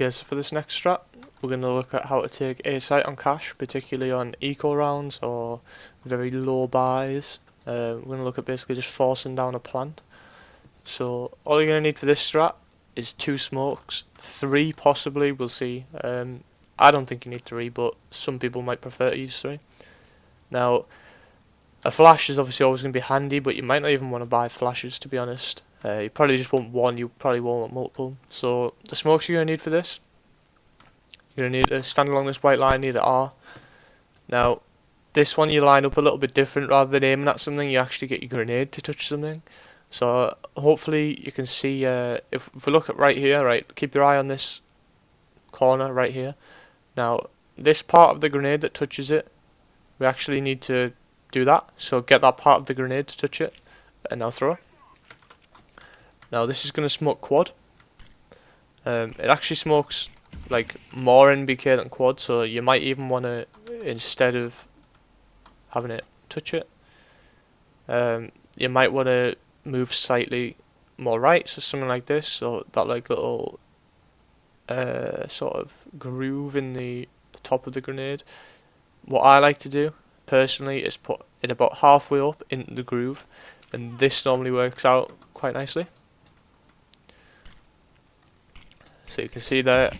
Okay, so for this next strat, we're going to look at how to take a site on cash, particularly on eco rounds or very low buys. We're going to look at basically just forcing down a plant. So all you're going to need for this strat is 2 smokes, 3 possibly, we'll see. I don't think you need 3, but some people might prefer to use 3. Now, a flash is obviously always going to be handy, but you might not even want to buy flashes, to be honest. You probably just want 1, you probably won't want multiple. So the smokes you're going to need for this, you're going to need to stand along this white line near the R. Now, this one you line up a little bit different. Rather than aiming at something, you actually get your grenade to touch something. So hopefully you can see, if we look at right here, right, keep your eye on this corner right here. Now, this part of the grenade that touches it, we actually need to do that. So get that part of the grenade to touch it, and now throw. Now this is going to smoke quad. It actually smokes like more NBK than quad, so you might even want to, instead of having it touch it, you might want to move slightly more right, so something like this, so that like little sort of groove in the top of the grenade. What I like to do personally is put it about halfway up in the groove, and this normally works out quite nicely. So you can see there,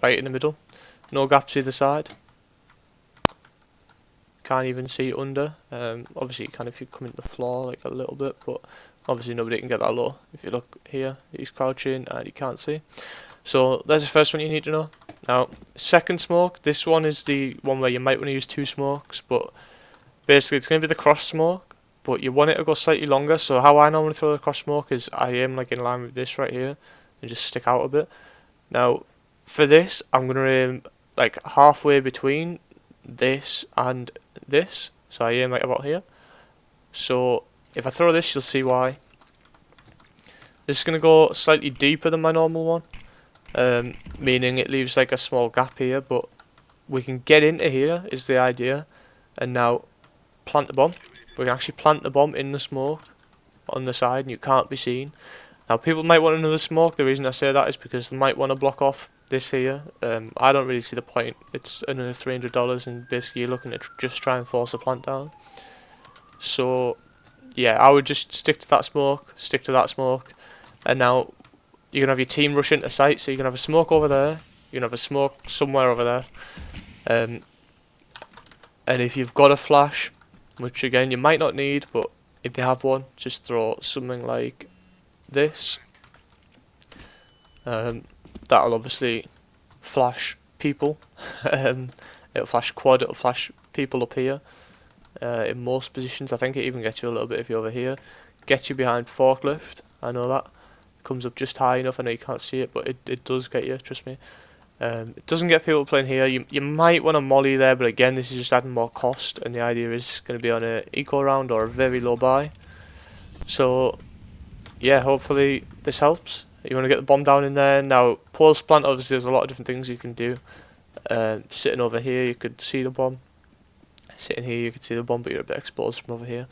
right in the middle, no gaps either side. Can't even see under. Obviously you can if you come into the floor like a little bit, but obviously nobody can get that low. If you look here, he's crouching and you can't see. So there's the first one you need to know. Now, second smoke, this one is the one where you might want to use 2 smokes, but basically it's going to be the cross smoke, but you want it to go slightly longer. So how I normally throw the cross smoke is I aim like in line with this right here and just stick out a bit. Now, for this, I'm going to aim like halfway between this and this, so I aim like about here. So if I throw this, you'll see why. This is going to go slightly deeper than my normal one, meaning it leaves like a small gap here, but we can get into here is the idea. And now plant the bomb. We can actually plant the bomb in the smoke on the side and you can't be seen. Now people might want another smoke. The reason I say that is because they might want to block off this here. I don't really see the point. It's another $300 and basically you're looking to just try and force a plant down. So yeah, I would just stick to that smoke, and now you're going to have your team rush into site, so you're going to have a smoke over there, you're going to have a smoke somewhere over there, and if you've got a flash, which again you might not need, but if you have one, just throw something like this. That'll obviously flash people. It'll flash quad, it'll flash people up here. In most positions, I think it even gets you a little bit if you're over here. Gets you behind forklift, I know that. Comes up just high enough, I know you can't see it, but it does get you, trust me. It doesn't get people playing here. You might want to molly there, but again, this is just adding more cost, and the idea is going to be on an eco round or a very low buy. So, yeah, hopefully this helps. You want to get the bomb down in there. Now, pulse plant, obviously there's a lot of different things you can do. Sitting over here, you could see the bomb. Sitting here, you could see the bomb, but you're a bit exposed from over here.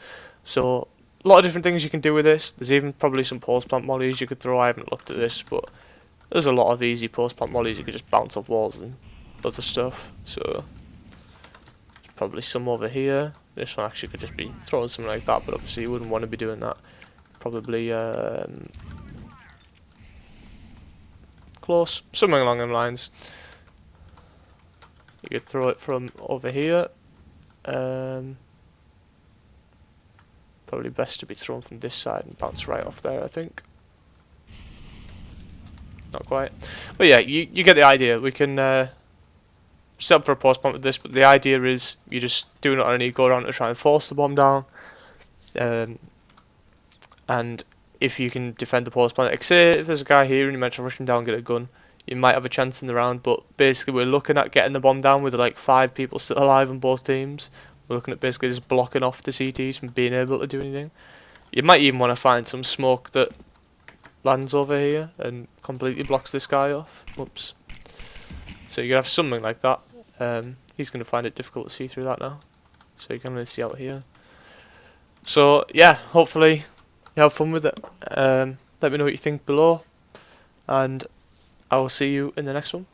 So, a lot of different things you can do with this. There's even probably some pulse plant mollies you could throw. I haven't looked at this, but there's a lot of easy pulse plant mollies. You could just bounce off walls and other stuff. So, there's probably some over here. This one actually could just be throwing something like that, but obviously you wouldn't want to be doing that. Probably, close, something along them lines. You could throw it from over here. Probably best to be thrown from this side and bounce right off there, I think. Not quite. But yeah, you get the idea. We can set up for a pulse plant with this, but the idea is you're just doing it on an eco round to try and force the bomb down. And if you can defend the pulse plant, like say if there's a guy here and you meant to rush him down and get a gun, you might have a chance in the round, but basically we're looking at getting the bomb down with like 5 people still alive on both teams. We're looking at basically just blocking off the CTs from being able to do anything. You might even want to find some smoke that lands over here and completely blocks this guy off. Whoops. So you can have something like that. He's going to find it difficult to see through that now. So you can only see out here. So yeah, hopefully you have fun with it. Let me know what you think below. And I will see you in the next one.